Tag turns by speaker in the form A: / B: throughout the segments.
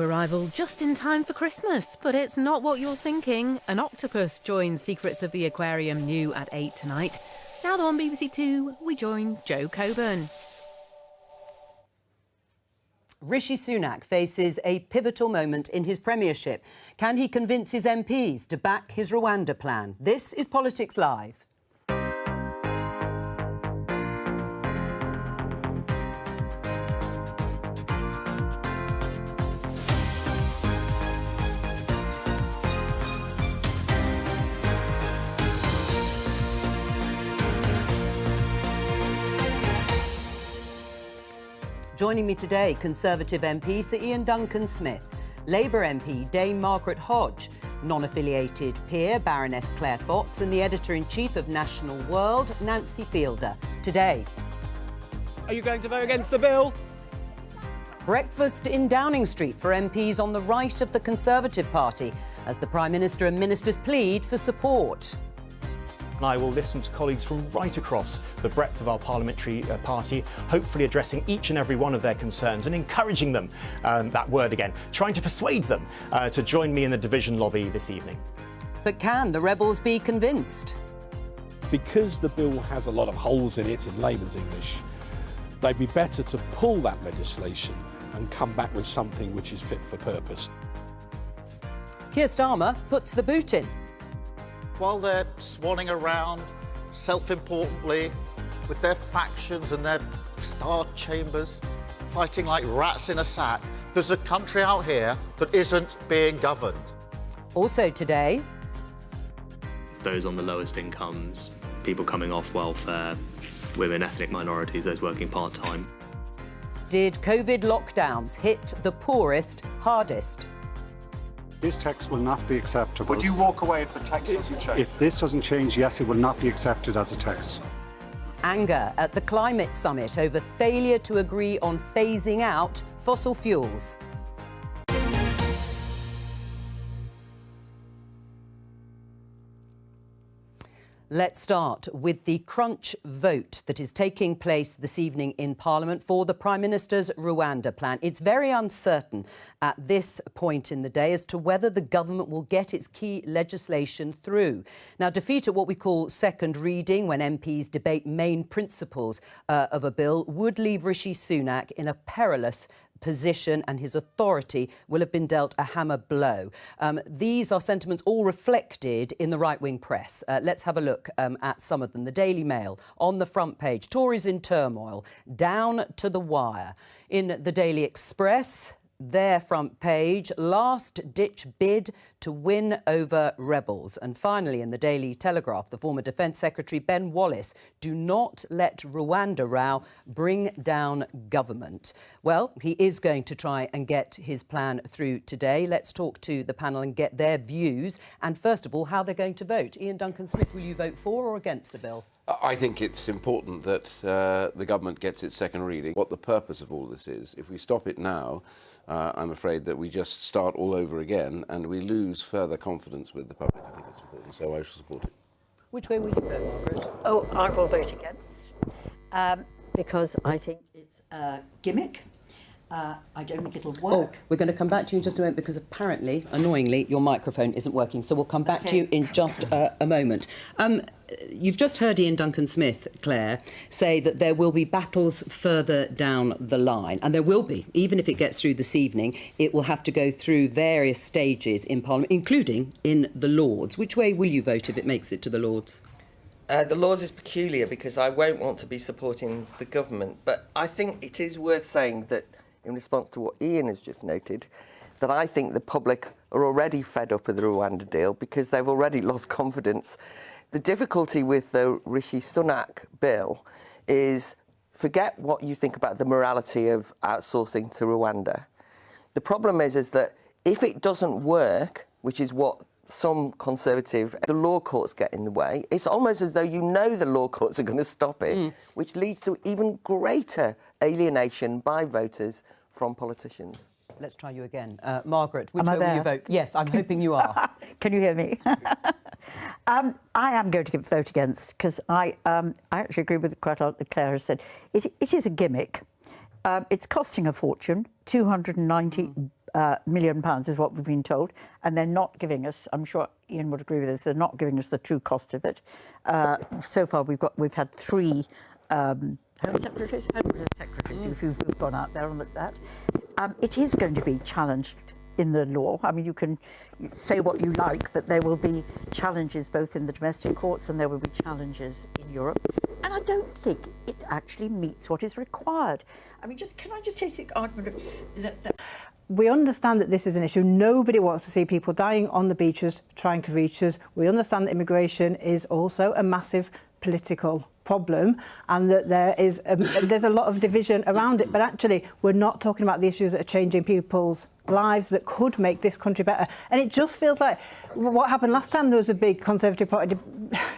A: Arrival just in time for Christmas, but it's not what you're thinking. An octopus joins Secrets of the Aquarium new at 8 tonight. Now on BBC Two, we join Jo Coburn.
B: Rishi Sunak faces a pivotal moment in his premiership. Can he convince his MPs to back his Rwanda plan? This is Politics Live. Joining me today, Conservative MP Sir Iain Duncan-Smith, Labour MP Dame Margaret Hodge, non-affiliated peer Baroness Claire Fox and the Editor-in-Chief of National World, Nancy Fielder. Today.
C: Are you going to vote against the bill?
B: Breakfast in Downing Street for MPs on the right of the Conservative Party as the Prime Minister and ministers plead for support.
C: I will listen to colleagues from right across the breadth of our parliamentary party, hopefully addressing each and every one of their concerns and encouraging them, that word again, trying to persuade them to join me in the division lobby this evening.
B: But can the rebels be convinced?
D: Because the bill has a lot of holes in it, in layman's English, they'd be better to pull that legislation and come back with something which is fit for purpose.
B: Keir Starmer puts the boot in.
E: While they're swanning around self-importantly with their factions and their star chambers, fighting like rats in a sack, there's a country out here that isn't being governed.
B: Also today,
F: those on the lowest incomes, people coming off welfare, women, ethnic minorities, those working part-time.
B: Did COVID lockdowns hit the poorest hardest?
G: This text will not be acceptable.
H: Would you walk away if the text doesn't change?
G: If this doesn't change, yes, it will not be accepted as a text.
B: Anger at the climate summit over failure to agree on phasing out fossil fuels. Let's start with the crunch vote that is taking place this evening in Parliament for the Prime Minister's Rwanda plan. It's very uncertain at this point in the day as to whether the government will get its key legislation through. Now, defeat at what we call second reading, when MPs debate main principles of a bill, would leave Rishi Sunak in a perilous position, and his authority will have been dealt a hammer blow. These are sentiments all reflected in the right-wing press. Let's have a look at some of them. The Daily Mail, on the front page, Tories in turmoil, down to the wire. In the Daily Express, their front page, last-ditch bid to win over rebels. And finally, in the Daily Telegraph, the former Defence Secretary Ben Wallace, do not let Rwanda row bring down government. Well, he is going to try and get his plan through today. Let's talk to the panel and get their views. And first of all, how they're going to vote. Iain Duncan-Smith, will you vote for or against the bill?
I: I think it's important that the government gets its second reading. What the purpose of all this is, if we stop it now, I'm afraid that we just start all over again and we lose further confidence with the public. I think it's important, so I shall support it.
B: Which way will you vote, Margaret?
J: Oh, I will vote against, because I think it's a gimmick. I don't think it'll work.
B: Oh, we're going to come back to you in just a moment because apparently, annoyingly, your microphone isn't working. So we'll come back to you in just a moment. You've just heard Iain Duncan-Smith, Claire, say that there will be battles further down the line. And there will be. Even if it gets through this evening, it will have to go through various stages in Parliament, including in the Lords. Which way will you vote if it makes it to the Lords?
K: The Lords is peculiar because I won't want to be supporting the government. But I think it is worth saying that, in response to what Iain has just noted, that I think the public are already fed up with the Rwanda deal because they've already lost confidence. The difficulty with the Rishi Sunak bill is, forget what you think about the morality of outsourcing to Rwanda. The problem is that if it doesn't work, which is what some Conservative, the law courts get in the way, it's almost as though you know the law courts are going to stop it, which leads to even greater alienation by voters from politicians.
B: Let's try you again. Margaret, which way will you vote? Yes, I'm hoping you are.
J: Can you hear me? I am going to vote against because I actually agree with quite a lot that Claire has said. It is a gimmick. It's costing a fortune, 290 million is what we've been told, and they're not giving us, I'm sure Ian would agree with us, they're not giving us the true cost of it. So far we've had 3 Home Secretaries who've gone out there and looked at that. It is going to be challenged in the law. I mean, you can say what you like, but there will be challenges both in the domestic courts and there will be challenges in Europe. And I don't think it actually meets what is required. I mean, can I just take the argument that
L: we understand that this is an issue. Nobody wants to see people dying on the beaches trying to reach us. We understand that immigration is also a massive political problem and that there's a lot of division around it, but actually we're not talking about the issues that are changing people's lives that could make this country better. And it just feels like what happened last time there was a big Conservative Party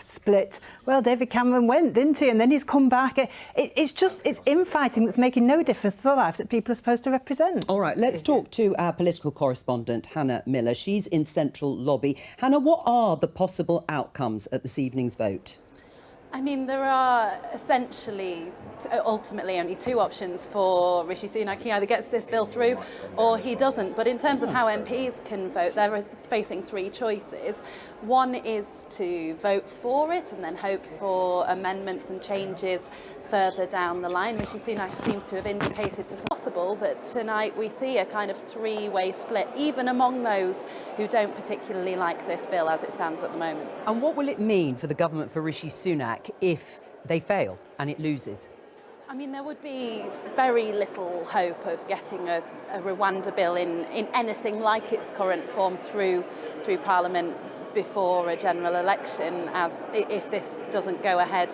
L: split. Well, David Cameron went, didn't he? And then he's come back. It's infighting that's making no difference to the lives that people are supposed to represent.
B: All right, let's talk to our political correspondent, Hannah Miller. She's in Central Lobby. Hannah, what are the possible outcomes at this evening's vote?
M: I mean, there are essentially, ultimately, only 2 options for Rishi Sunak. He either gets this bill through or he doesn't. But in terms of how MPs can vote, they're facing 3 choices. One is to vote for it and then hope for amendments and changes further down the line. Rishi Sunak seems to have indicated it's possible that tonight we see a kind of 3-way split, even among those who don't particularly like this bill as it stands at the moment.
B: And what will it mean for the government, for Rishi Sunak, if they fail and it loses?
M: I mean, there would be very little hope of getting a Rwanda bill in anything like its current form through Parliament before a general election, as if this doesn't go ahead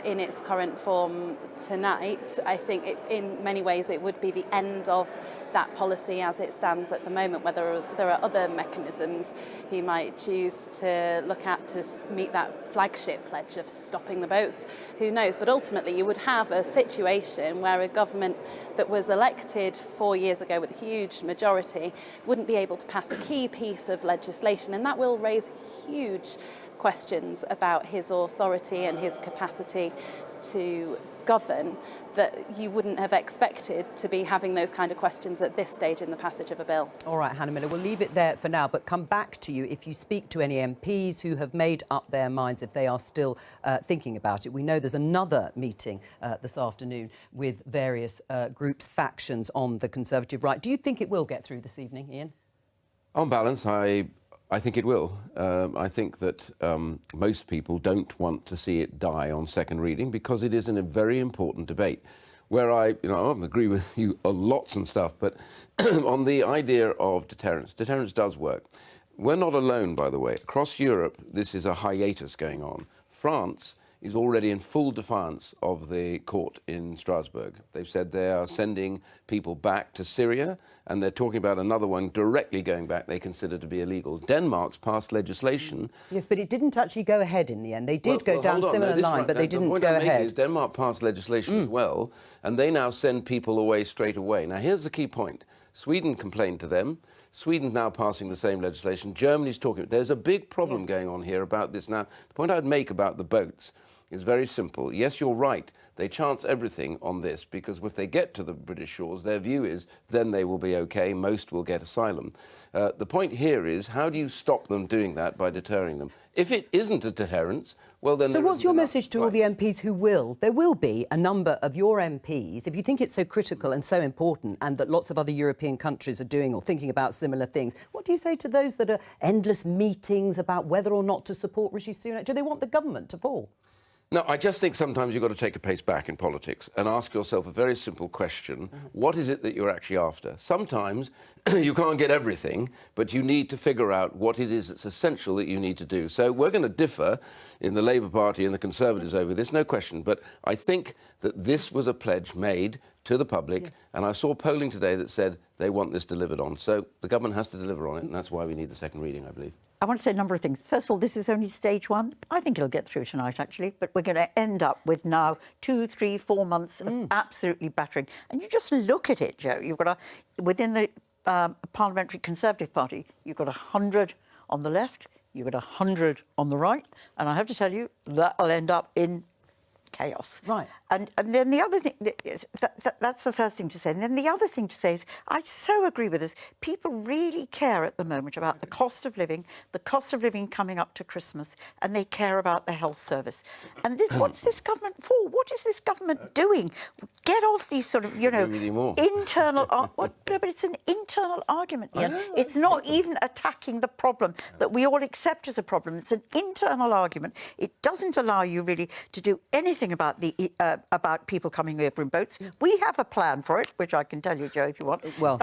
M: in its current form tonight. I think in many ways it would be the end of that policy as it stands at the moment. Whether there are other mechanisms he might choose to look at to meet that flagship pledge of stopping the boats, who knows? But ultimately you would have a situation where a government that was elected 4 years ago with a huge majority wouldn't be able to pass a key piece of legislation, and that will raise huge questions about his authority and his capacity to govern that you wouldn't have expected to be having those kind of questions at this stage in the passage of a bill.
B: All right, Hannah Miller, we'll leave it there for now, but come back to you if you speak to any MPs who have made up their minds, if they are still thinking about it. We know there's another meeting this afternoon with various groups, factions on the Conservative right. Do you think it will get through this evening, Ian?
I: On balance, I think it will. I think that most people don't want to see it die on second reading because it is a very important debate where I agree with you on lots and stuff, but on the idea of deterrence does work. We're not alone, by the way. Across Europe, this is a hiatus going on. France is already in full defiance of the court in Strasbourg. They've said they are sending people back to Syria, and they're talking about another one directly going back they consider to be illegal. Denmark's passed legislation.
B: Yes, but it didn't actually go ahead in the end. They did go down a similar line, but they didn't go ahead.
I: Denmark passed legislation as well, and they now send people away straight away. Now, here's the key point. Sweden complained to them. Sweden's now passing the same legislation. Germany's talking. There's a big problem going on here about this. Now, the point I'd make about the boats is very simple. Yes, you're right. They chance everything on this because if they get to the British shores, their view is then they will be okay. Most will get asylum. The point here is how do you stop them doing that by deterring them? If it isn't a deterrence, well then...
B: So what's your message to all the MPs who will? There will be a number of your MPs, if you think it's so critical and so important and that lots of other European countries are doing or thinking about similar things, what do you say to those that are endless meetings about whether or not to support Rishi Sunak? Do they want the government to fall?
I: No, I just think sometimes you've got to take a pace back in politics and ask yourself a very simple question. What is it that you're actually after? Sometimes you can't get everything, but you need to figure out what it is that's essential that you need to do. So we're going to differ in the Labour Party and the Conservatives over this, no question. But I think that this was a pledge made to the public, and I saw polling today that said they want this delivered on. So the government has to deliver on it, and that's why we need the second reading, I believe.
J: I want to say a number of things. First of all, this is only stage 1. I think it'll get through tonight, actually, but we're going to end up with now 2, 3, 4 months of absolutely battering. And you just look at it, Joe. You've got within the Parliamentary Conservative Party, you've got 100 on the left, you've got 100 on the right, and I have to tell you, that'll end up in chaos.
B: Right.
J: And then the other thing, that's the first thing to say. And then the other thing to say is, I so agree with this. People really care at the moment about the cost of living coming up to Christmas, and they care about the health service. And what's this government for? What is this government doing? Get off these sort of, internal... no, but it's an internal argument, Ian. It's not even attacking the problem that we all accept as a problem. It's an internal argument. It doesn't allow you really to do anything about about people coming over in boats. We have a plan for it, which I can tell you, Joe, if you want.
B: Well,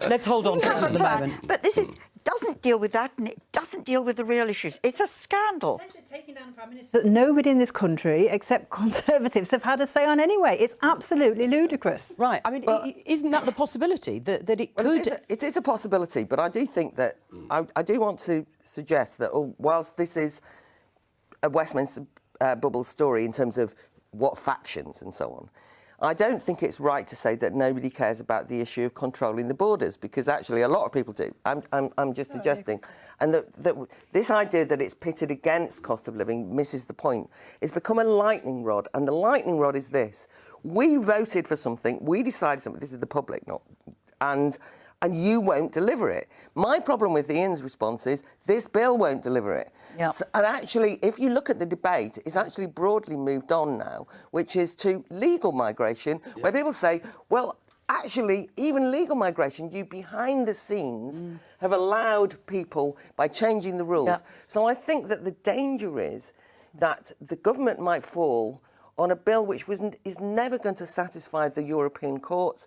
B: let's hold on to it at the moment.
J: But this doesn't deal with that, and it doesn't deal with the real issues. It's a scandal.
L: Taking down the Prime Minister that nobody in this country, except Conservatives, have had a say on anyway. It's absolutely ludicrous.
B: Right. I mean, isn't that the possibility that it could...
K: It is a possibility, but I do think that... I do want to suggest that whilst this is a Westminster bubble story in terms of what factions and so on, I don't think it's right to say that nobody cares about the issue of controlling the borders, because actually a lot of people do. I'm just suggesting. And that this idea that it's pitted against cost of living misses the point. It's become a lightning rod, and the lightning rod is this. We voted for something, we decided something, this is the public, not... And you won't deliver it. My problem with Ian's response is this bill won't deliver it.
J: Yep.
K: And actually, if you look at the debate, it's actually broadly moved on now, which is to legal migration, where people say, well, actually, even legal migration, you behind the scenes have allowed people by changing the rules.
J: Yep.
K: So I think that the danger is that the government might fall on a bill which is never going to satisfy the European courts.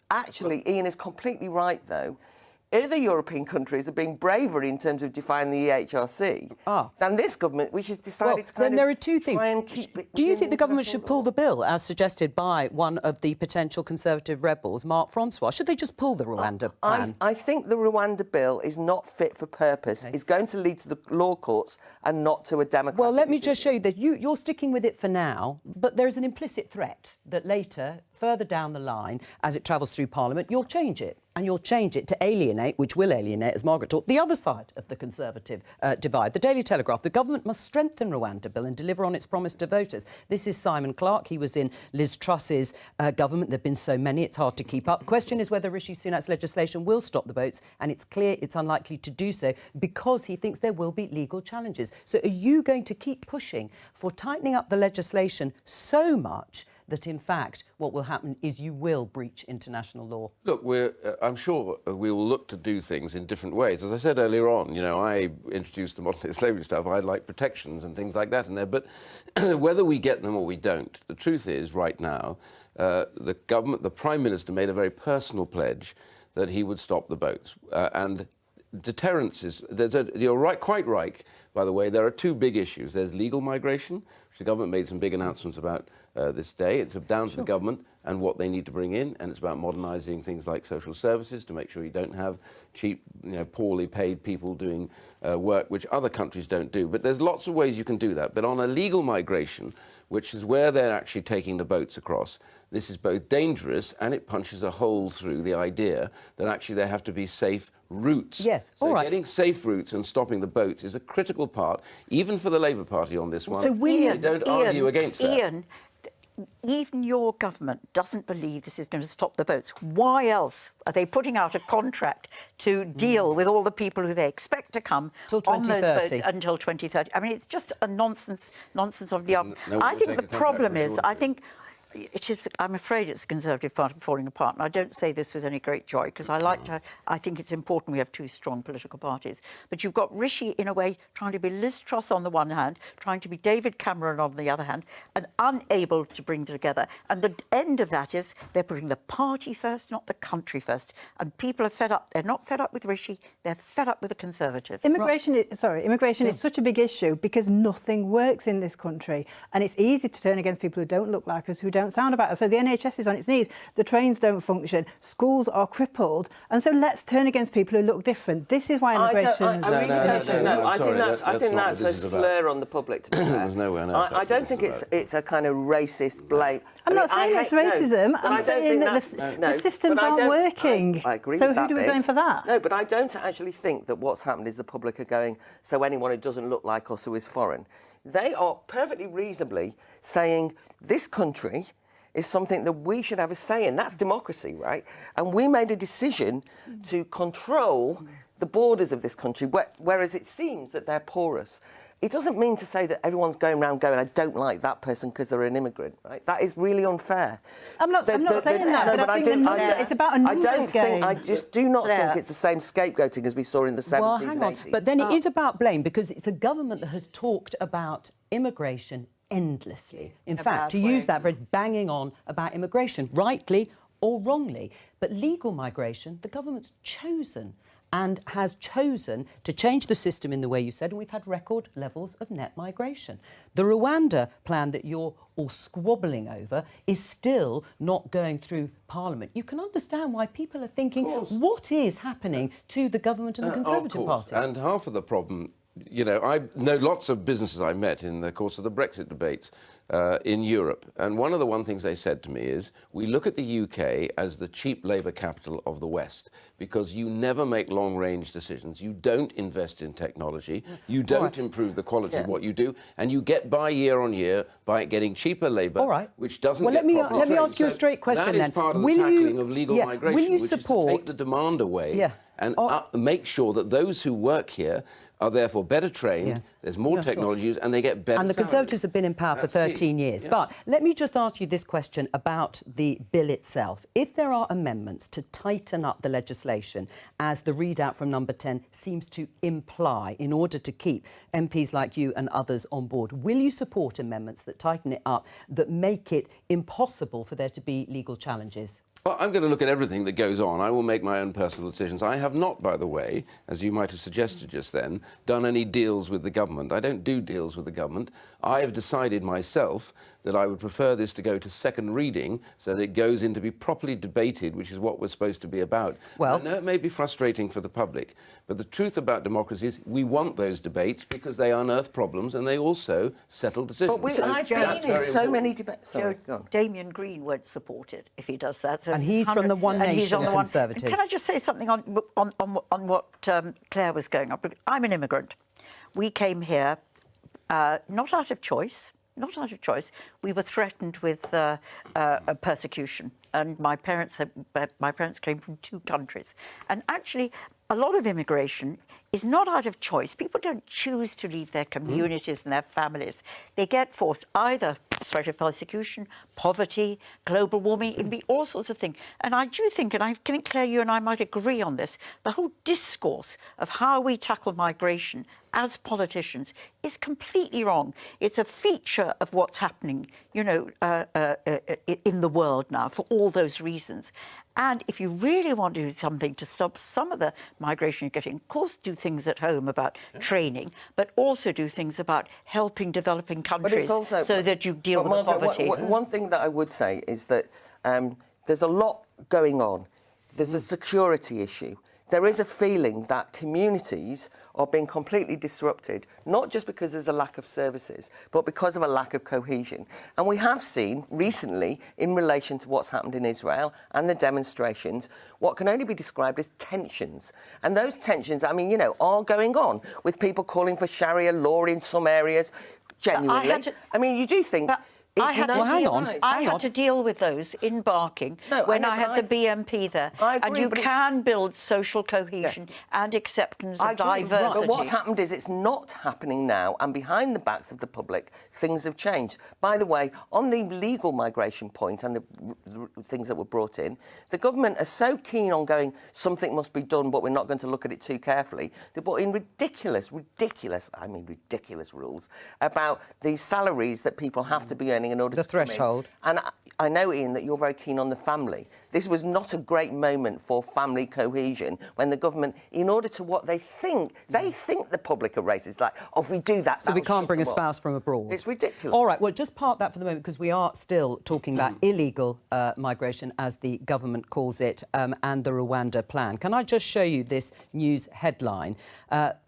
K: Actually, Ian is completely right, though. Other European countries are being braver in terms of defining the EHRC than this government, which has decided to
B: then there are two things.
K: try and keep it.
B: Do you think the government should pull the bill, as suggested by one of the potential Conservative rebels, Mark Francois? Should they just pull the Rwanda plan?
K: I think the Rwanda bill is not fit for purpose. It's going to lead to the law courts and not to a democratic
B: Well, let me just show you that you're sticking with it for now, but there's an implicit threat that later, further down the line, as it travels through Parliament, you'll change it. And you'll change it to alienate, which will alienate, as Margaret talked, the other side of the Conservative divide. The Daily Telegraph, the government must strengthen Rwanda bill and deliver on its promise to voters. This is Simon Clarke. He was in Liz Truss's government. There have been so many, it's hard to keep up. Question is whether Rishi Sunak's legislation will stop the boats, and it's clear it's unlikely to do so because he thinks there will be legal challenges. So are you going to keep pushing for tightening up the legislation so much that, in fact, what will happen is you will breach international law?
I: Look, I'm sure we will look to do things in different ways. As I said earlier on, I introduced the modern slavery stuff. I'd like protections and things like that in there. But whether we get them or we don't, the truth is, right now, the government, the Prime Minister made a very personal pledge that he would stop the boats. And deterrence is... you're right, quite right, by the way. There are two big issues. There's legal migration, which the government made some big announcements about this day. It's down to the government and what they need to bring in, and it's about modernising things like social services to make sure you don't have cheap, poorly paid people doing work which other countries don't do. But there's lots of ways you can do that. But on a legal migration, which is where they're actually taking the boats across, this is both dangerous and it punches a hole through the idea that actually there have to be safe routes.
B: Yes,
I: so
B: all right.
I: Getting safe routes and stopping the boats is a critical part, even for the Labour Party on this one.
B: So
I: they don't argue against that.
J: Ian, even your government doesn't believe this is going to stop the boats. Why else are they putting out a contract to deal with all the people who they expect to come on those boats until 2030? I mean, it's just a nonsense of the argument. I think the problem is, I'm afraid it's the Conservative Party falling apart, and I don't say this with any great joy, because I think it's important we have two strong political parties. But you've got Rishi, in a way, trying to be Liz Truss on the one hand, trying to be David Cameron on the other hand, and unable to bring together. And the end of that is they're putting the party first, not the country first. And people are fed up. They're not fed up with Rishi, they're fed up with the Conservatives.
L: Immigration is such a big issue because nothing works in this country. And it's easy to turn against people who don't look like us, who don't sound about us. So the NHS is on its knees, the trains don't function, schools are crippled, and so let's turn against people who look different. This is why immigration is...
K: I think that's a slur on the public, to be fair. I don't think it's a kind of racist blame.
L: I'm not saying it's racism, I'm saying that the systems aren't working.
K: I agree
L: so
K: with that
L: who do we blame for that?
K: No, but I don't actually think that what's happened is the public are going, so anyone who doesn't look like us who is foreign. They are perfectly reasonably saying this country is something that we should have a say in. That's democracy, right? And we made a decision to control the borders of this country, whereas it seems that they're porous. It doesn't mean to say that everyone's going around going, I don't like that person because they're an immigrant, right? That is really unfair.
L: I'm not saying that, but I think it's about a numbers game.
K: I just do not think it's the same scapegoating as we saw in the 70s and 80s.
B: But then it is about blame, because it's a government that has talked about immigration endlessly. In fact, to use that phrase, banging on about immigration, rightly or wrongly. But legal migration, the government's chosen and has chosen to change the system in the way you said, and we've had record levels of net migration. The Rwanda plan that you're all squabbling over is still not going through Parliament. You can understand why people are thinking, what is happening to the government and the Conservative Party?
I: And half of the problem, you know, I know lots of businesses I met in the course of the Brexit debates in Europe, and one of the things they said to me is, we look at the UK as the cheap labour capital of the West, because you never make long-range decisions, you don't invest in technology, you don't improve the quality of what you do, and you get by year on year by getting cheaper labour, which doesn't get properly trained.
B: Let me ask you a straight question then.
I: That is part of the tackling of legal migration, which is to take the demand away and make sure that those who work here are therefore better trained, there's more technologies, and they get better
B: And the Conservatives have been in power for 13 years. Yeah. But let me just ask you this question about the bill itself. If there are amendments to tighten up the legislation, as the readout from Number 10 seems to imply, in order to keep MPs like you and others on board, will you support amendments that tighten it up, that make it impossible for there to be legal challenges?
I: Well, I'm going to look at everything that goes on. I will make my own personal decisions. I have not, by the way, as you might have suggested just then, done any deals with the government. I don't do deals with the government. I have decided myself that I would prefer this to go to second reading so that it goes in to be properly debated, which is what we're supposed to be about. Well, I know it may be frustrating for the public, but the truth about democracy is we want those debates because they unearth problems and they also settle decisions.
K: But I've been in so many debates. Sorry, go on.
J: Damien Green won't support it if he does that. So
B: and he's from the One Nation Conservatives.
J: Can I just say something on what Claire was going on? I'm an immigrant. We came here not out of choice. Not out of choice. We were threatened with persecution, and my parents came from 2 countries. And actually, a lot of immigration is not out of choice. People don't choose to leave their communities and their families. They get forced, either threat of persecution, poverty, global warming, it can be all sorts of things. And I do think, and I think, Claire, you and I might agree on this, the whole discourse of how we tackle migration as politicians is completely wrong. It's a feature of what's happening, you know, in the world now for all those reasons. And if you really want to do something to stop some of the migration you're getting, of course, do things at home about training, but also do things about helping developing countries so that you deal with poverty.
K: One thing that I would say is that there's a lot going on. There's a security issue. There is a feeling that communities are being completely disrupted, not just because there's a lack of services, but because of a lack of cohesion. And we have seen recently, in relation to what's happened in Israel and the demonstrations, what can only be described as tensions. And those tensions, I mean, you know, are going on, with people calling for Sharia law in some areas, genuinely. I mean, you do think...
J: I had to deal with those in Barking when I had the BMP there. And you can build social cohesion and acceptance of diversity.
K: But what's happened is it's not happening now, and behind the backs of the public, things have changed. By the way, on the legal migration point and the things that were brought in, the government are so keen on going, something must be done, but we're not going to look at it too carefully. They brought in ridiculous rules about the salaries that people have to be earning in order to
B: threshold.
K: And I know, Ian, that you're very keen on the family. This was not a great moment for family cohesion when the government, in order to what they think the public are racist. Like, oh, if we do that,
B: so we can't bring a spouse from abroad.
K: It's ridiculous.
B: All right, well, just park that for the moment, because we are still talking about illegal migration, as the government calls it, and the Rwanda plan. Can I just show you this news headline?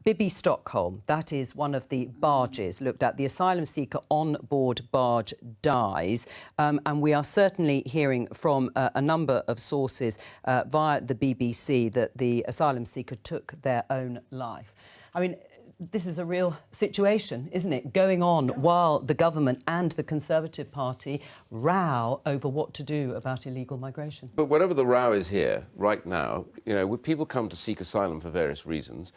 B: Bibi Stockholm, that is one of the barges looked at. The asylum seeker on board barge dies, and we are certainly hearing from a number of sources via the BBC that the asylum seeker took their own life. I mean, this is a real situation, isn't it, going on while the government and the Conservative Party row over what to do about illegal migration.
I: But whatever the row is here, right now, you know, when people come to seek asylum for various reasons,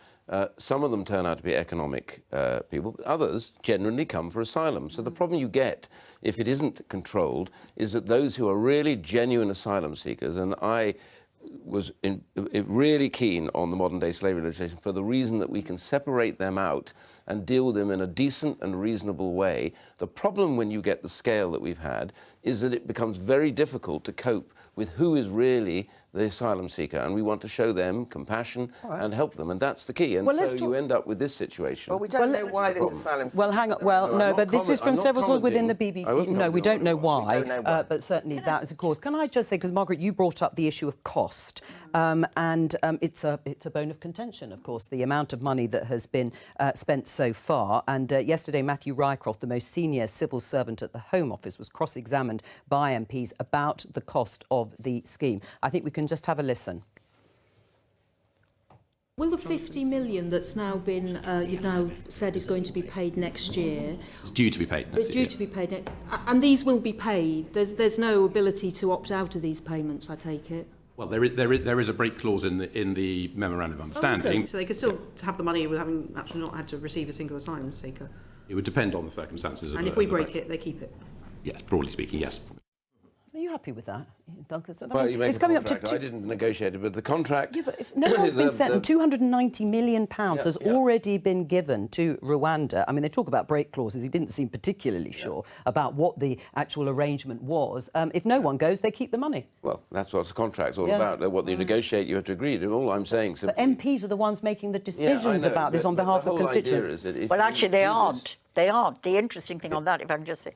I: some of them turn out to be economic people, but others generally come for asylum. So the problem you get, if it isn't controlled, is that those who are really genuine asylum seekers, and I was really keen on the modern-day slavery legislation for the reason that we can separate them out and deal with them in a decent and reasonable way. The problem when you get the scale that we've had is that it becomes very difficult to cope with who is really the asylum seeker, and we want to show them compassion and help them, and that's the key. And so you end up with this situation.
K: Well, we don't know why this asylum seeker...
B: Well, hang on. Well, no, but this is from several within the BBC. No, we don't know why, but certainly that is a cause. Can I just say, because Margaret, you brought up the issue of cost, and it's a bone of contention, of course, the amount of money that has been spent so far. And yesterday, Matthew Rycroft, the most senior civil servant at the Home Office, was cross-examined by MPs about the cost of the scheme. I think we can just have a listen.
N: Will the 50 million that's now been, you've now said is going to be paid next year...
O: It's due to be paid next year.
N: It's due to be paid and these will be paid? There's no ability to opt out of these payments, I take it?
O: Well, there is a break clause in the memorandum of understanding.
P: So they could still have the money with having actually not had to receive a single asylum seeker?
O: It would depend on the circumstances.
P: And if we break it, they keep it?
O: Yes, broadly speaking, yes.
B: Are you happy with that, Duncan?
I: Well, you make a contract. I didn't negotiate it, but the contract...
B: Yeah, but if no one's been sent, £290 million has already been given to Rwanda. I mean, they talk about break clauses. He didn't seem particularly sure about what the actual arrangement was. If no one goes, they keep the money.
I: Well, that's what the contract's all about. What you negotiate, you have to agree to. All I'm saying...
B: But MPs are the ones making the decisions about this on behalf of constituents.
J: Well, actually, they aren't. They aren't. The interesting thing on that, if I can just say,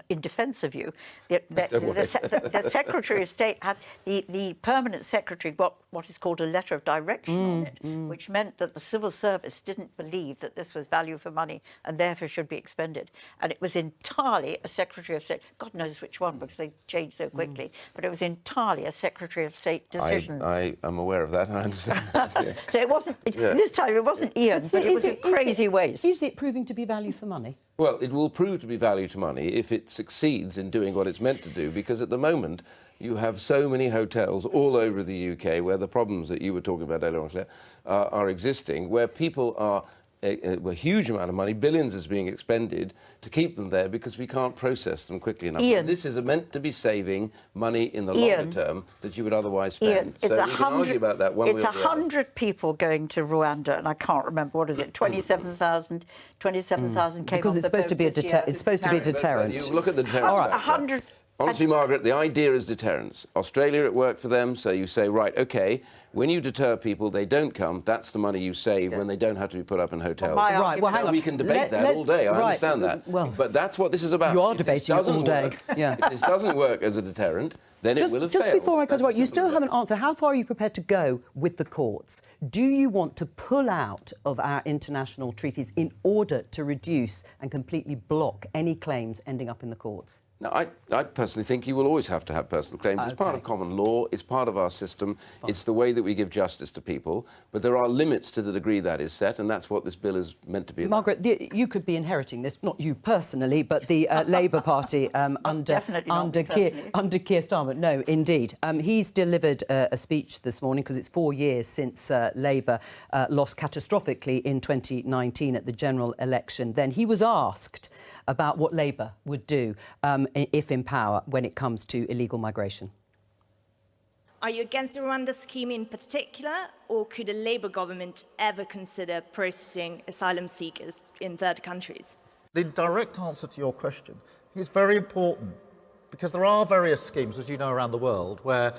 J: in defence of you, the Secretary of State had, the permanent secretary got what is called a letter of direction on it, which meant that the civil service didn't believe that this was value for money and therefore should be expended. And it was entirely a Secretary of State, God knows which one because they changed so quickly, but it was entirely a Secretary of State decision.
I: I am aware of that, I understand that,
J: So it wasn't, this time it wasn't Ian, but it was in crazy ways.
B: Is it proving to be value for money?
I: Well, it will prove to be value to money if it succeeds in doing what it's meant to do, because at the moment you have so many hotels all over the UK where the problems that you were talking about earlier on, Claire, are existing, where people are a huge amount of money, billions is being expended to keep them there because we can't process them quickly enough.
J: Ian,
I: this is meant to be saving money in the longer term that you would otherwise spend.
J: Ian,
I: so we can argue about that one way or the other.
J: It's 100 people going to Rwanda, and I can't remember, what is it, 27,000 came
B: because
J: off
B: it's supposed to be
J: it's
B: supposed to be a deterrent.
I: You look at the deterrent.
J: 100.
I: Honestly, Margaret, the idea is deterrence. Australia, it worked for them, so you say, right, OK, when you deter people, they don't come, that's the money you save when they don't have to be put up in hotels.
B: Right, well, hang on.
I: We can debate that all day, I understand that.
B: Well,
I: but that's what this is about.
B: You are debating it all day.
I: If this doesn't work as a deterrent, then it will have failed.
B: Just before I go to you still haven't answered. How far are you prepared to go with the courts? Do you want to pull out of our international treaties in order to reduce and completely block any claims ending up in the courts?
I: Now, I personally think you will always have to have personal claims. It's part of common law. It's part of our system. It's the way that we give justice to people. But there are limits to the degree that is set, and that's what this bill is meant to be about.
B: Margaret, you could be inheriting this, not you personally, but the Labour Party under Keir Starmer. No, indeed. He's delivered a speech this morning because it's 4 years since Labour lost catastrophically in 2019 at the general election. Then he was asked about what Labour would do if in power when it comes to illegal migration.
Q: Are you against the Rwanda scheme in particular, or could a Labour government ever consider processing asylum seekers in third countries?
E: The direct answer to your question is very important, because there are various schemes, as you know, around the world where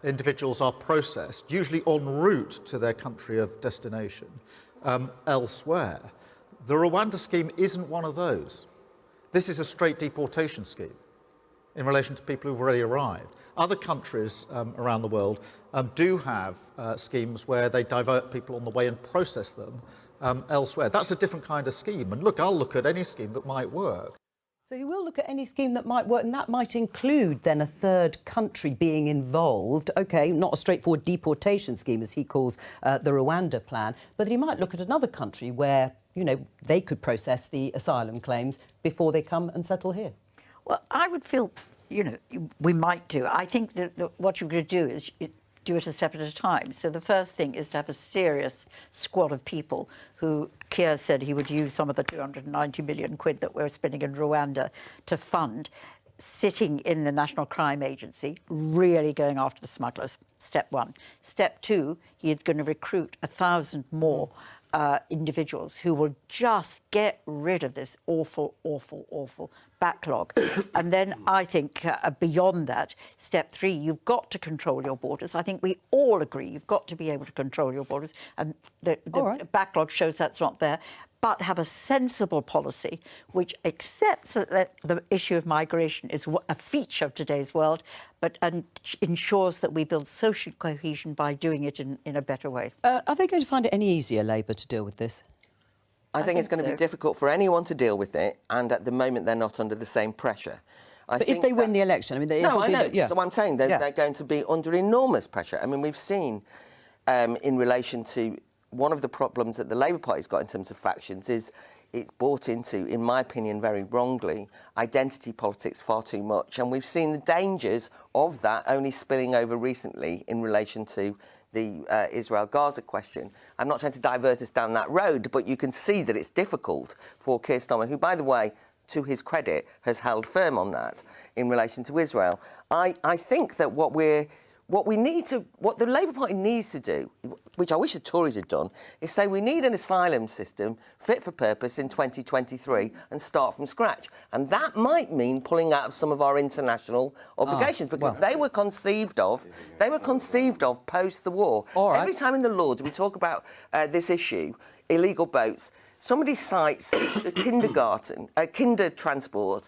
E: individuals are processed, usually en route to their country of destination, elsewhere. The Rwanda scheme isn't one of those. This is a straight deportation scheme in relation to people who've already arrived. Other countries around the world do have schemes where they divert people on the way and process them elsewhere. That's a different kind of scheme. And look, I'll look at any scheme that might work.
B: So you will look at any scheme that might work, and that might include then a third country being involved. OK, not a straightforward deportation scheme, as he calls the Rwanda plan, but he might look at another country where, you know, they could process the asylum claims before they come and settle here.
J: Well, I would feel, you know, we might do. I think that what you're going to do is do it a step at a time. So the first thing is to have a serious squad of people who Keir said he would use some of the 290 million quid that we're spending in Rwanda to fund, sitting in the National Crime Agency, really going after the smugglers, step one. Step two, he is going to recruit 1,000 more individuals who will just get rid of this awful, awful, awful backlog. And then I think beyond that, step three, you've got to control your borders. I think we all agree you've got to be able to control your borders. And the backlog shows that's not there. But have a sensible policy which accepts that the issue of migration is a feature of today's world, and ensures that we build social cohesion by doing it in a better way.
B: Are they going to find it any easier, Labour, to deal with this?
K: I think it's going to be difficult for anyone to deal with it, and at the moment they're not under the same pressure.
B: But if they win the election, I mean...
K: No, I know. So I'm saying they're going to be under enormous pressure. I mean, we've seen in relation to... One of the problems that the Labour Party's got in terms of factions is it's bought into, in my opinion, very wrongly, identity politics far too much. And we've seen the dangers of that only spilling over recently in relation to the Israel-Gaza question. I'm not trying to divert us down that road, but you can see that it's difficult for Keir Starmer, who, by the way, to his credit, has held firm on that in relation to Israel. I think that what the Labour Party needs to do, which I wish the Tories had done, is say we need an asylum system fit for purpose in 2023 and start from scratch. And that might mean pulling out of some of our international obligations, because they were conceived of post the war. Every time in the Lords we talk about this issue, illegal boats, somebody cites kindergarten, kinder transport,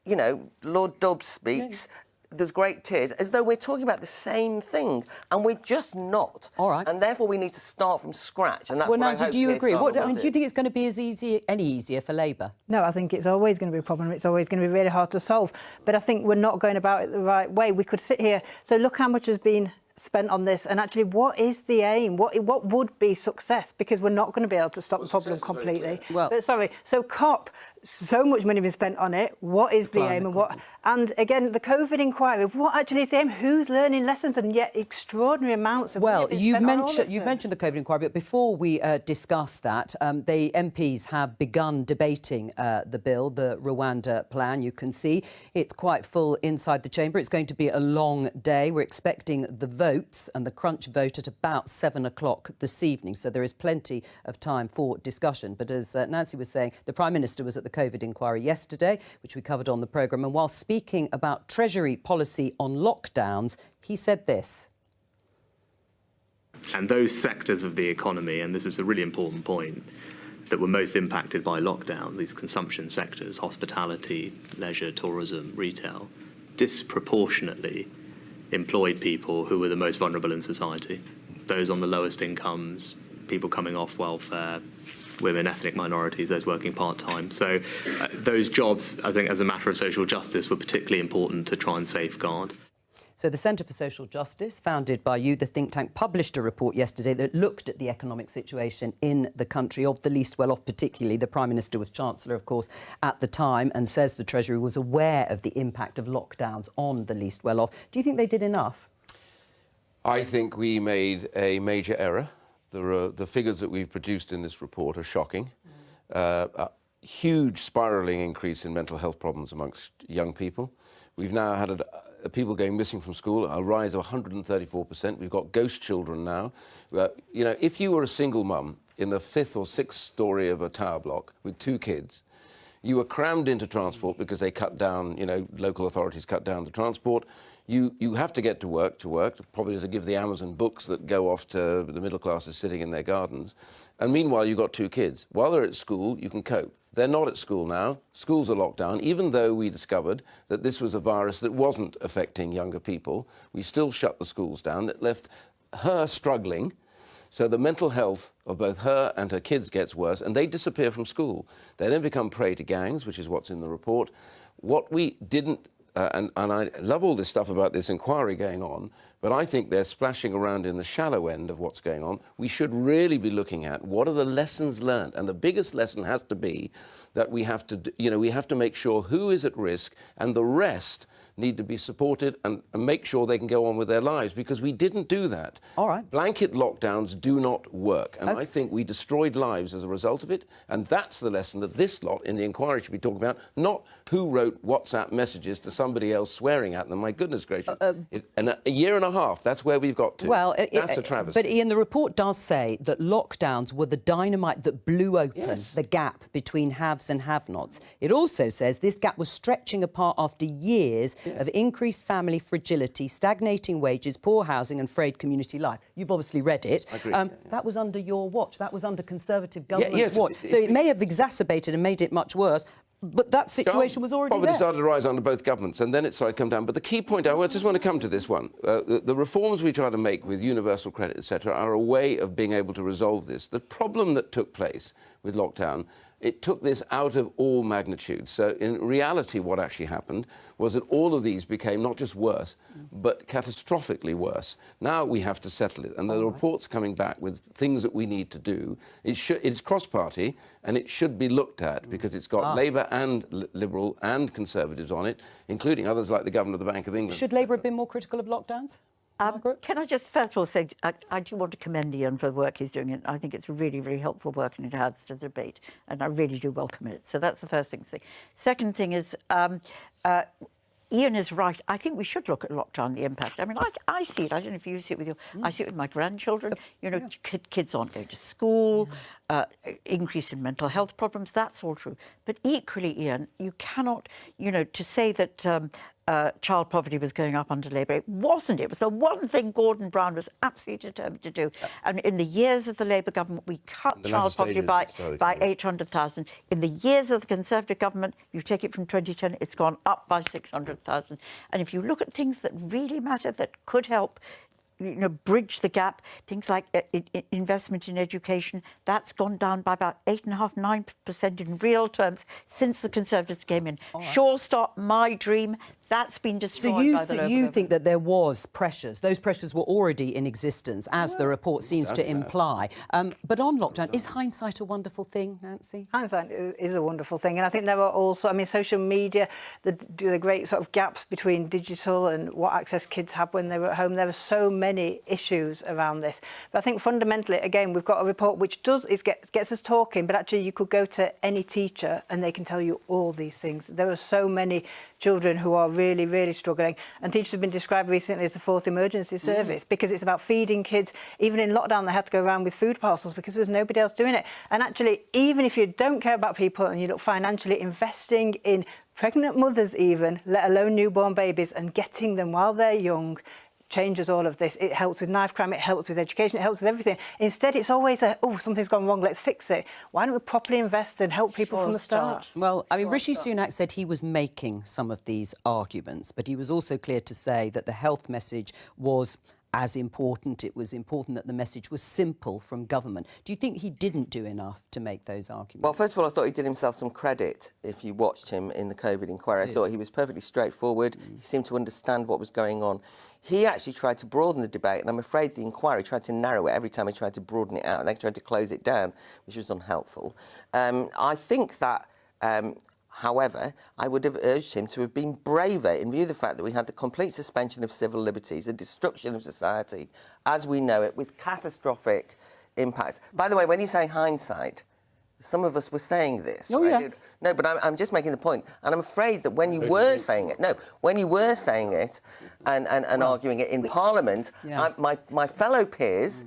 K: you know, Lord Dubs speaks... There's great tears, as though we're talking about the same thing, and we're just not.
B: All right.
K: And therefore we need to start from scratch, and that's what I hope
B: do you agree?
K: Do
B: you think it's going to be any easier for Labour?
L: No, I think it's always going to be a problem. It's always going to be really hard to solve. But I think we're not going about it the right way. We could sit here... So look how much has been spent on this, and actually what is the aim? What would be success? Because we're not going to be able to stop the problem completely. But sorry, so COP, so much money been spent on it. What is the aim? And again, the COVID inquiry, what actually is the aim? Who's learning lessons? And yet extraordinary amounts of money
B: you've mentioned the COVID inquiry, but before we discuss that, the MPs have begun debating the bill, the Rwanda plan. You can see it's quite full inside the chamber. It's going to be a long day. We're expecting the votes and the crunch vote at about 7 o'clock this evening, so there is plenty of time for discussion. But as Nancy was saying, the Prime Minister was at the COVID inquiry yesterday, which we covered on the programme, and while speaking about Treasury policy on lockdowns, he said this.
F: And those sectors of the economy, and this is a really important point, that were most impacted by lockdown, these consumption sectors, hospitality, leisure, tourism, retail, disproportionately employed people who were the most vulnerable in society. Those on the lowest incomes, people coming off welfare, women, ethnic minorities, those working part-time. So those jobs, I think, as a matter of social justice, were particularly important to try and safeguard.
B: So the Centre for Social Justice, founded by you, the think tank, published a report yesterday that looked at the economic situation in the country of the least well-off particularly. The Prime Minister was Chancellor, of course, at the time, and says the Treasury was aware of the impact of lockdowns on the least well-off. Do you think they did enough?
I: I think we made a major error. The figures that we've produced in this report are shocking. A huge spiralling increase in mental health problems amongst young people. We've now had people going missing from school, a rise of 134%. We've got ghost children now. You know, if you were a single mum in the 5th or 6th story of a tower block with 2 kids, you were crammed into transport because they cut down, you know, local authorities cut down the transport. You have to get to work, probably to give the Amazon books that go off to the middle classes sitting in their gardens. And meanwhile, you've got 2 kids. While they're at school, you can cope. They're not at school now. Schools are locked down. Even though we discovered that this was a virus that wasn't affecting younger people, we still shut the schools down. That left her struggling So the mental health of both her and her kids gets worse, and they disappear from school. They then become prey to gangs, which is what's in the report. What we didn't, and I love all this stuff about this inquiry going on, but I think they're splashing around in the shallow end of what's going on. We should really be looking at what are the lessons learned, and the biggest lesson has to be that we have to, we have to make sure who is at risk, and the rest need to be supported and make sure they can go on with their lives, because we didn't do that.
B: All right.
I: Blanket lockdowns do not work, and I think we destroyed lives as a result of it, and that's the lesson that this lot in the inquiry should be talking about, not who wrote WhatsApp messages to somebody else swearing at them. My goodness gracious. And a year and a half, that's where we've got to.
B: Well,
I: that's a travesty.
B: But Ian, the report does say that lockdowns were the dynamite that blew open the gap between haves and have-nots. It also says this gap was stretching apart after years of increased family fragility, stagnating wages, poor housing and frayed community life. You've obviously read it.
I: I agree.
B: That was under your watch. That was under Conservative government's watch. So it may have exacerbated and made it much worse, but that situation was already
I: Poverty
B: there.
I: started to rise under both governments, and then it started to come down. But the key point, I just want to come to this one. The reforms we try to make with universal credit, etc., are a way of being able to resolve this. The problem that took place with lockdown, it took this out of all magnitude. So in reality, what actually happened was that all of these became not just worse, but catastrophically worse. Now we have to settle it. And the report's coming back with things that we need to do. It's cross-party, and it should be looked at, because it's got Labour and Liberal and Conservatives on it, including others like the Governor of the Bank of England.
B: Should Labour have been more critical of lockdowns?
J: Can I just first of all say I do want to commend Ian for the work he's doing, and I think it's really, really helpful work, and it adds to the debate, and I really do welcome it. So that's the first thing to say. Second thing is, Ian is right. I think we should look at lockdown, the impact. I mean, I see it. I don't know if you see it with your... I see it with my grandchildren. Kids aren't going to school, increase in mental health problems. That's all true. But equally, Ian, you cannot, to say that child poverty was going up under Labour. It wasn't. It was the one thing Gordon Brown was absolutely determined to do. And in the years of the Labour government, we cut child poverty by 800,000. In the years of the Conservative government, you take it from 2010, it's gone up by 600,000. And if you look at things that really matter, that could help bridge the gap, things like investment in education, that's gone down by about 8.5–9% in real terms since the Conservatives came in. Sure Start, my dream, that's been destroyed by the Labour government.
B: You think that there was pressures? Those pressures were already in existence, as the report seems to imply. But on lockdown, is hindsight a wonderful thing, Nancy?
L: Hindsight is a wonderful thing, and I think there are also, social media, the great sort of gaps between digital and what access kids had when they were at home. There are so many issues around this. But I think fundamentally, again, we've got a report which gets us talking, but actually you could go to any teacher and they can tell you all these things. There are so many children who are really, really struggling, and teachers have been described recently as the fourth emergency service because it's about feeding kids. Even in lockdown, they had to go around with food parcels because there was nobody else doing it. And actually, even if you don't care about people and you look financially, investing in pregnant mothers even, let alone newborn babies, and getting them while they're young, changes all of this. It helps with knife crime, it helps with education, it helps with everything. Instead, it's always something's gone wrong, let's fix it. Why don't we properly invest and help people from the start?
B: Well, Rishi Sunak said he was making some of these arguments, but he was also clear to say that the health message was as important. It was important that the message was simple from government. Do you think he didn't do enough to make those arguments?
K: Well, first of all, I thought he did himself some credit if you watched him in the COVID inquiry. I thought he was perfectly straightforward. He seemed to understand what was going on. He actually tried to broaden the debate, and I'm afraid the inquiry tried to narrow it every time he tried to broaden it out, and they tried to close it down, which was unhelpful. I think that... However, I would have urged him to have been braver in view of the fact that we had the complete suspension of civil liberties, the destruction of society as we know it, with catastrophic impact. By the way, when you say hindsight, some of us were saying this. No, but I'm just making the point. And I'm afraid that when you were saying it, and arguing it in Parliament, my fellow peers,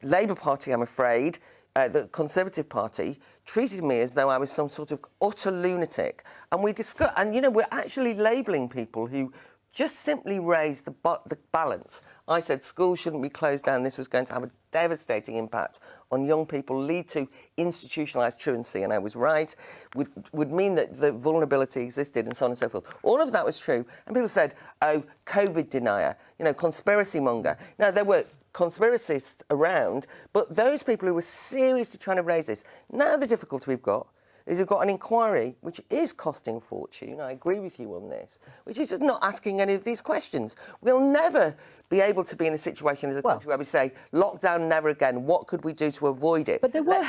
K: Labour Party, I'm afraid, the Conservative Party, treated me as though I was some sort of utter lunatic. And we discussed, and we're actually labelling people who just simply raised the balance. I said schools shouldn't be closed down. This was going to have a devastating impact on young people, lead to institutionalised truancy, and I was right, would mean that the vulnerability existed and so on and so forth. All of that was true. And people said, oh, COVID denier, conspiracy monger. No, there were conspiracists around, but those people who were seriously trying to raise this. Now the difficulty we've got is we've got an inquiry which is costing a fortune, I agree with you on this, which is just not asking any of these questions. We'll never be able to be in a situation as a country where we say, lockdown never again, what could we do to avoid it?
B: But there were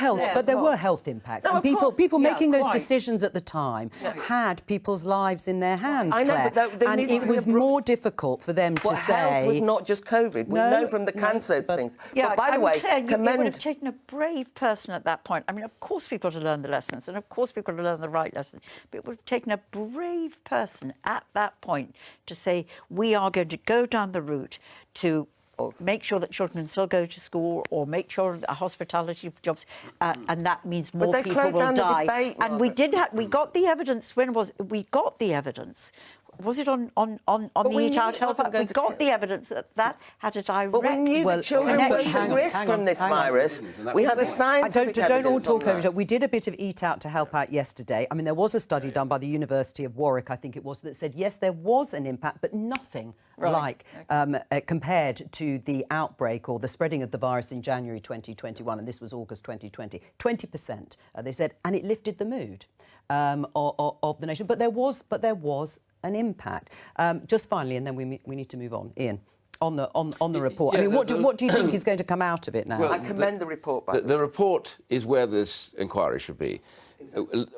B: health impacts.
K: No,
B: and people making those
K: quite.
B: decisions at the time had people's lives in their hands,
K: I know,
B: Claire.
K: but there
B: and
K: needs
B: it
K: to be
B: was more difficult for them to say...
K: health was not just COVID. We know from the cancer things.
J: Yeah,
K: but by the way,
J: Claire, you would
K: commend...
J: have taken a brave person at that point. I mean, of course we've got to learn the lessons, and of course we've got to learn the right lessons, but it would have taken a brave person at that point to say, we are going to go down the route to make sure that children still go to school, or make sure that hospitality jobs, and that means more people will die. And we got the evidence. When was it? We got the evidence? Was it on the Eat Out Health? We got the evidence that had a direct...
K: But we knew that children were at risk from this virus. We had the scientific
B: Don't all talk over
K: evidence
B: each other. We did a bit of Eat Out to help out yesterday. I mean, there was a study done by the University of Warwick, I think it was, that said, yes, there was an impact, but nothing compared to the outbreak or the spreading of the virus in January 2021, and this was August 2020. 20%, they said, and it lifted the mood of the nation. But there was an impact. Just finally, and then we need to move on. Ian, on the report. I mean, what do you think is going to come out of it now?
K: Well, I commend the report.
I: The report is where this inquiry should be.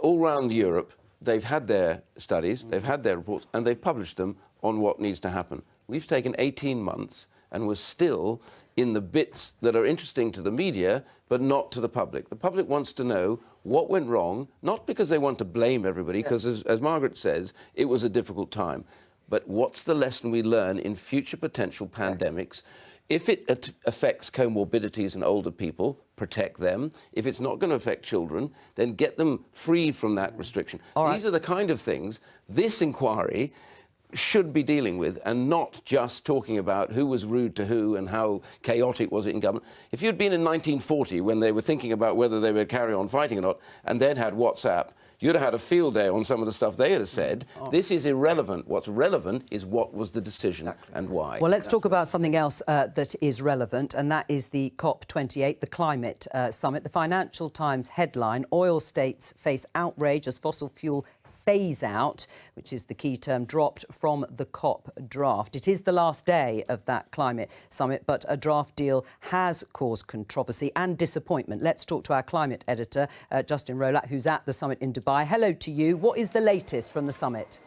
I: All around Europe, they've had their studies, they've had their reports, and they've published them on what needs to happen. We've taken 18 months, and we're still in the bits that are interesting to the media, but not to the public. The public wants to know what went wrong, not because they want to blame everybody, because as Margaret says, it was a difficult time. But what's the lesson we learn in future potential pandemics? If it affects comorbidities in older people, protect them. If it's not going to affect children, then get them free from that restriction. These are the kind of things this inquiry should be dealing with, and not just talking about who was rude to who and how chaotic was it in government. If you'd been in 1940 when they were thinking about whether they would carry on fighting or not, and they'd had WhatsApp, you'd have had a field day on some of the stuff they had said. This is irrelevant. What's relevant is what was the decision and why.
B: Well, let's talk about something else that is relevant, and that is the COP28, the climate summit. The Financial Times headline, oil states face outrage as fossil fuel phase out, which is the key term, dropped from the COP draft. It is the last day of that climate summit, but a draft deal has caused controversy and disappointment. Let's talk to our climate editor, Justin Rowlatt, who's at the summit in Dubai. Hello to you. What is the latest from the summit?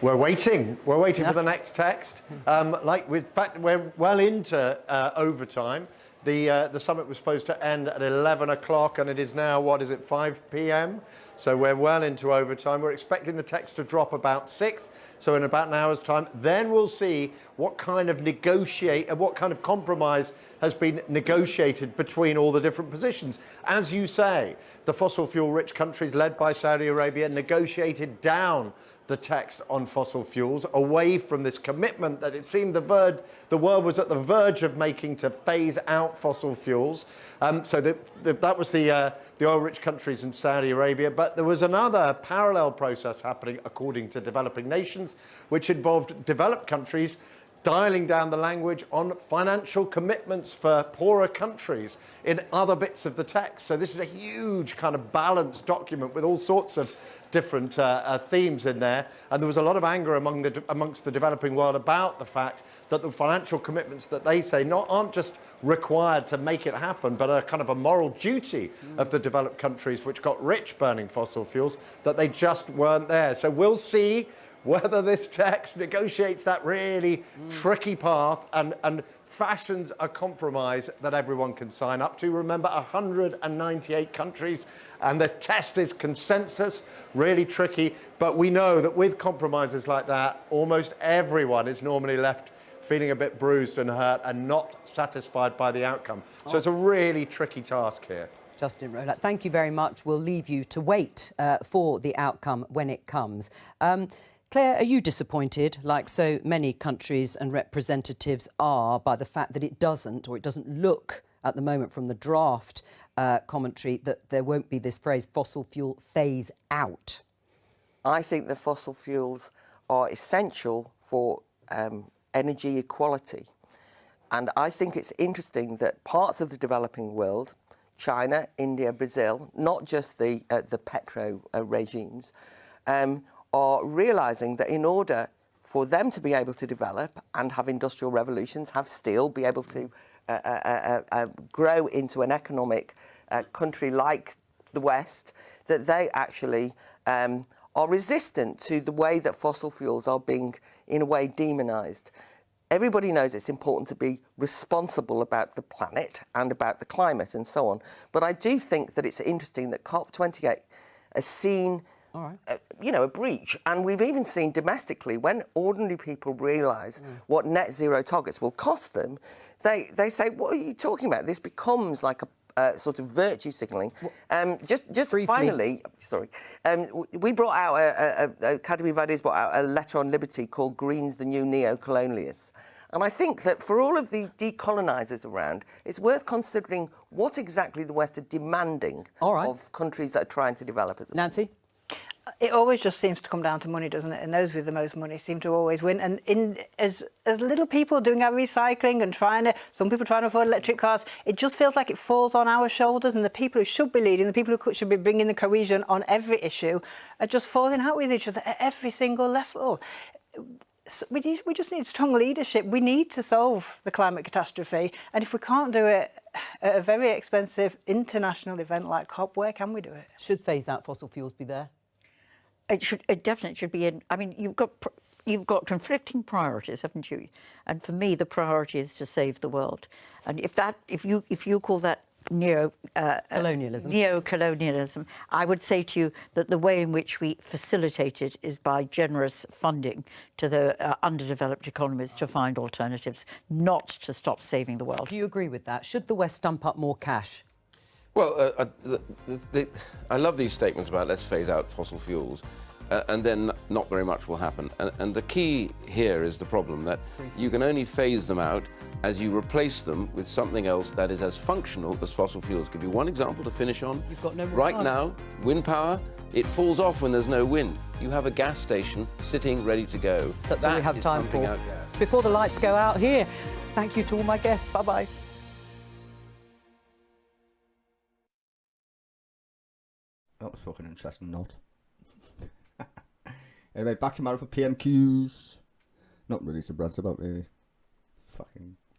R: We're waiting for the next text. In fact, we're well into overtime. The summit was supposed to end at 11 o'clock, and it is now, 5 p.m? So we're well into overtime. We're expecting the text to drop about 6, so in about an hour's time. Then we'll see what kind of compromise has been negotiated between all the different positions. As you say, the fossil fuel-rich countries led by Saudi Arabia negotiated down the text on fossil fuels, away from this commitment that it seemed the world was at the verge of making to phase out fossil fuels. So that was the oil-rich countries in Saudi Arabia. But there was another parallel process happening, according to developing nations, which involved developed countries dialing down the language on financial commitments for poorer countries in other bits of the text. So this is a huge kind of balanced document with all sorts of different themes in there, and there was a lot of anger amongst the developing world about the fact that the financial commitments that they say aren't just required to make it happen, but are kind of a moral duty of the developed countries which got rich burning fossil fuels, that they just weren't there. So we'll see whether this text negotiates that really tricky path and fashions a compromise that everyone can sign up to. Remember, 198 countries, and the test is consensus, really tricky. But we know that with compromises like that, almost everyone is normally left feeling a bit bruised and hurt and not satisfied by the outcome. So it's a really tricky task here.
B: Justin Rowlatt, thank you very much. We'll leave you to wait for the outcome when it comes. Claire, are you disappointed, like so many countries and representatives are, by the fact that it doesn't look at the moment from the draft commentary that there won't be this phrase fossil fuel phase out?
K: I think the fossil fuels are essential for energy equality. And I think it's interesting that parts of the developing world, China, India, Brazil, not just the petro regimes, are realising that in order for them to be able to develop and have industrial revolutions, have steel, be able to grow into an economic country like the West, that they actually are resistant to the way that fossil fuels are being, in a way, demonised. Everybody knows it's important to be responsible about the planet and about the climate and so on. But I do think that it's interesting that COP28 has seen, a breach. And we've even seen domestically, when ordinary people realise what net zero targets will cost them, they say, what are you talking about? This becomes like a sort of virtue signalling. Just finally, we brought out, Academy of Ideas brought out a letter on liberty called Green's the New Neo-Colonialists. And I think that for all of the decolonisers around, it's worth considering what exactly the West are demanding of countries that are trying to develop at the moment.
B: Nancy?
L: It always just seems to come down to money, doesn't it? And those with the most money seem to always win. And as little people doing our recycling and some people trying to afford electric cars, it just feels like it falls on our shoulders, and the people who should be leading, the people who should be bringing the cohesion on every issue, are just falling out with each other at every single level. So we just need strong leadership. We need to solve the climate catastrophe. And if we can't do it at a very expensive international event like COP, where can we do it?
B: Should phase out fossil fuels be there?
J: It definitely should be in. I mean, you've got conflicting priorities, haven't you? And for me, the priority is to save the world. And if you call that neo-colonialism, I would say to you that the way in which we facilitate it is by generous funding to the underdeveloped economies to find alternatives, not to stop saving the world.
B: Do you agree with that? Should the West stump up more cash?
I: Well, I love these statements about let's phase out fossil fuels, and then not very much will happen. And the key here is the problem that you can only phase them out as you replace them with something else that is as functional as fossil fuels. I'll give you one example to finish on.
B: You've got no more
I: right
B: time.
I: now, wind power, it falls off when there's no wind. You have a gas station sitting ready to go.
B: That's all we have time for. Before the lights go out here, thank you to all my guests. Bye-bye.
S: That was fucking interesting, not. Anyway, back tomorrow for PMQs. Not really to brag about, really. Fucking